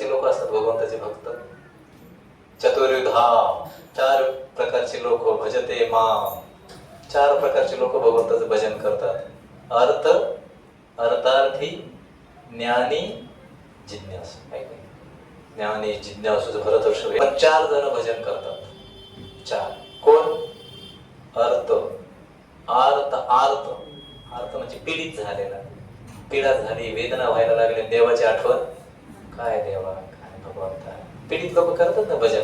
प्रकारचे लोक असतात भगवंताचे भक्त. चतुर्विधा, 4 प्रकारचे लोक भजते माम. 4 प्रकारचे लोक भगवंताचं भजन करतात. अर्थ, अर्थार्थी, ज्ञानी, जिज्ञासू. ज्ञानी, जिज्ञासू, भरतवर्षभ, 4 जण भजन करतात. 4 कोण? अर्थ, आर्त, आर्त, आर्त म्हणजे पीडित झालेला, पीडा झाली, वेदना व्हायला लागली, देवाची आठवण, काय देवा, काय भगवंता. पीडित लोक करतात ना भजन.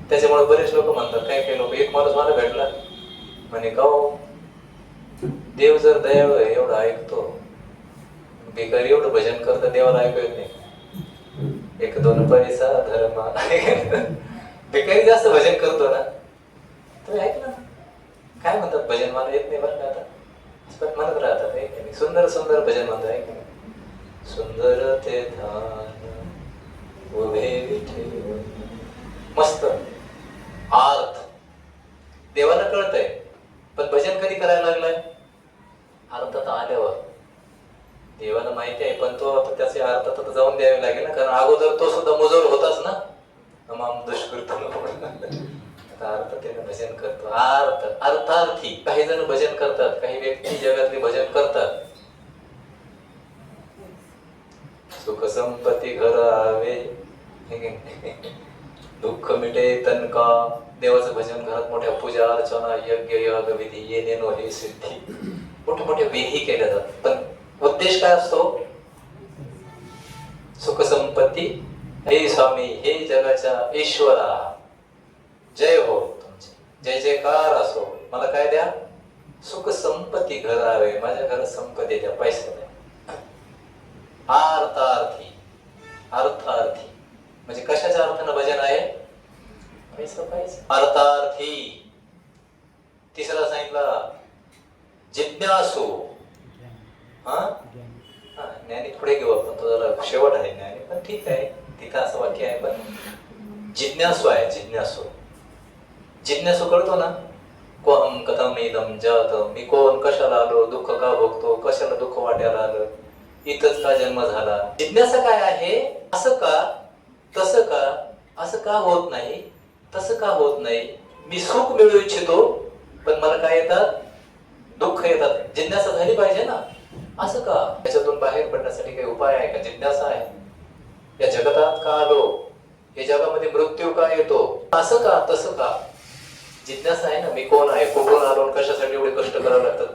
त्याच्यामुळे बरेच लोक म्हणतात, काही लोक, एक माणूस मला भेटला म्हणे, का देव जर दयाळू आहे, एवढं ऐकतो, भिकारी एवढं भजन करतं, देवाला ऐकू येत नाही. 1-2 पैसा धर्म. भिकारी जास्त भजन करतो ना. तुम्ही ऐकलं काय म्हणतात भजन, मला येत नाही बरं का, आता पण म्हणत राहतात. सुंदर सुंदर भजन म्हणतात, आहे की नाही? सुंदर ते ध्यान उभे विठे. मस्त अर्थ देवाला कळतंय, पण भजन कधी करायला लागलाय? अर्थात आल्यावर. देवाला माहिती आहे, पण तो आता त्याचे अर्थात जाऊन द्यावे लागेल ना, कारण अगोदर तो सुद्धा मुजोर होताच ना. तमाम दुष्कृत. आता अर्थतेनं भजन करतो. अर्थ, अर्थार्थी. काही जण भजन करतात, काही व्यक्ती जगातले भजन करतात. सुख संपत्ती घर आवे, दुःख मिटे तनका. देवाचं भजन घरात मोठ्या पूजा अर्चना यज्ञ याग विधी येणे नो हे सिद्धी, मोठ्या मोठ्या विधी केल्या जातात. पण उद्देश काय असतो? सुख संपत्ती. हे स्वामी, हे जगाच्या ईश्वरा, जय हो तुमचे, जय जयकार असो, मला काय द्या? सुख संपत्ती घरावे, माझ्या घरात संपत्ती द्या, पैसा द्या. अर्थार्थी, अर्थार्थी म्हणजे कशाच्या अर्थानं भजन आहे? पैसा, पैसा. अर्थार्थी. तिसरा सांगितला जिज्ञासू. ज्ञानी पुढे घेऊ आपण, तो जरा शेवट आहे ज्ञानी, पण ठीक आहे, तिथं असं वाक्य आहे. पण जिज्ञासू आहे, जिज्ञासू. जिज्ञासू कळतो ना, कोहम कथम इदम जात, मी कोण, कशाला आलो, दुःख का भोगतो, कशाला दुःख वाट्याला आलं, इथंच का जन्म झाला. जिज्ञासा काय आहे? असं का, तसं का, असं का होत नाही, तसं का होत नाही. मी सुख मिळवू इच्छितो, पण मला काय येतात? दुःख येतात. जिज्ञासा झाली पाहिजे ना. असं का? त्याच्यातून बाहेर पडण्यासाठी काही उपाय आहे का? जिज्ञासा आहे. या जगतात का आलो, या जगामध्ये मृत्यू का येतो, असं का, तसं का. जिज्ञासा आहे ना. मी कोण आहे, कुठून आलो, कशासाठी एवढे कष्ट करावे लागतात.